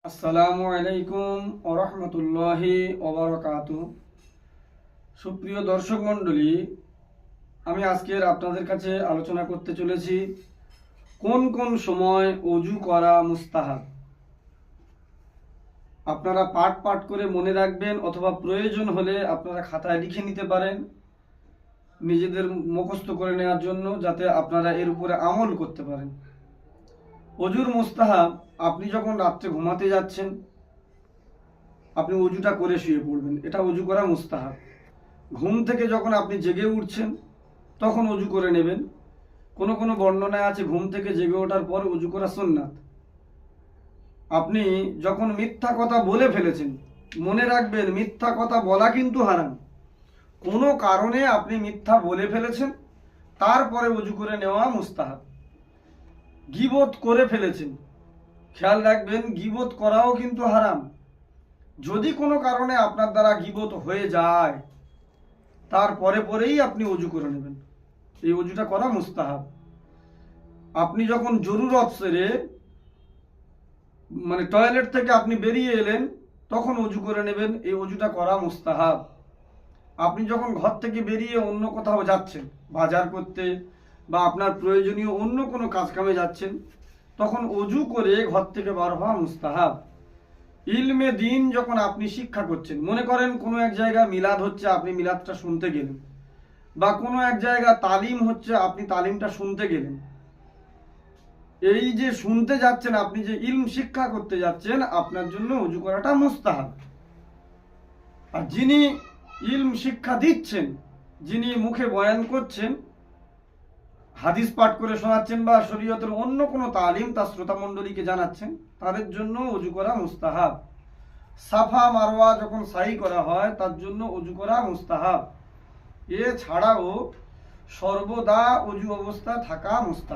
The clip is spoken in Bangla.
আসসালামু আলাইকুম ওয়া রাহমাতুল্লাহি ওয়া বারাকাতুহু। সুপ্রিয় দর্শক মণ্ডলী, আমি আজকের আপনাদের কাছে আলোচনা করতে চলেছি কোন কোন সময় ওযু করা মুস্তাহাব। আপনারা পাঠ পাঠ করে মনে রাখবেন অথবা প্রয়োজন হলে আপনারা খাতায় লিখে নিতে পারেন নিজেদের মুখস্থ করে নেওয়ার জন্য, যাতে আপনারা এর উপরে আমল করতে পারেন। ওযুর মুস্তাহাব, আপনি যখন রাত্রে ঘুমাতে যাচ্ছেন আপনি ওযুটা করে শুয়ে পড়বেন, এটা ওযু করা মুস্তাহাব। ঘুম থেকে যখন আপনি জেগে উঠছেন তখন ওযু করে নেবেন। কোনো কোনো বর্ণনায় আছে ঘুম থেকে জেগে ওঠার পর ওযু করা সুন্নাত। আপনি যখন মিথ্যা কথা বলে ফেলেছেন, মনে রাখবেন মিথ্যা কথা বলা কিন্তু হারাম। কোনো কারণে আপনি মিথ্যা বলে ফেলেছেন, তারপরে ওযু করে নেওয়া মুস্তাহাব। গীবত করে ফেলেছেন, খেয়াল রাখবেন গীবত করাও কিন্তু হারাম। যদি কোনো কারণে আপনার দ্বারা গীবত হয়ে যায়, তারপরে পরেই আপনি ওযু করে নেবেন, এই ওযুটা করা মুস্তাহাব। আপনি যখন জরুরত সেরে টয়লেট থেকে আপনি বেরিয়ে এলেন তখন ওযু করে নেবেন, এই ওযুটা করা মুস্তাহাব। আপনি যখন ঘর থেকে বেরিয়ে অন্য কোথাও যাচ্ছেন, বাজার করতে বা আপনার প্রয়োজনীয় অন্য কোনো কাজকামে যাচ্ছেন, তখন ওযু করে ঘর থেকে বার হওয়া মুস্তাহাব। ইলমে দিন যখন আপনি শিক্ষা করছেন, মনে করেন কোনো এক জায়গায় মিলাদ হচ্ছে, আপনি মিলাদটা শুনতে গেলেন, বা কোনো এক জায়গায় তালিম হচ্ছে, আপনি তালিমটা শুনতে গেলেন। এই যে শুনতে যাচ্ছেন, আপনি যে ইলম শিক্ষা করতে যাচ্ছেন, আপনার জন্য ওযু করাটা মুস্তাহাব। আর যিনি ইলম শিক্ষা দিচ্ছেন, যিনি মুখে বয়ান করছেন, হাদিস পাঠ করে শোনাচ্ছেন বা শরীয়তের অন্য কোনো তালিম তার শ্রোতা মণ্ডলীকে জানাচ্ছেন, তাদের জন্য ওযু করা মুস্তাহাব। সাফা মারওয়া যখন সাই করা হয়, তার জন্য ওযু করা মুস্তাহাব। এছাড়াও সর্বদা ওযু অবস্থা থাকা মুস্তাহাব।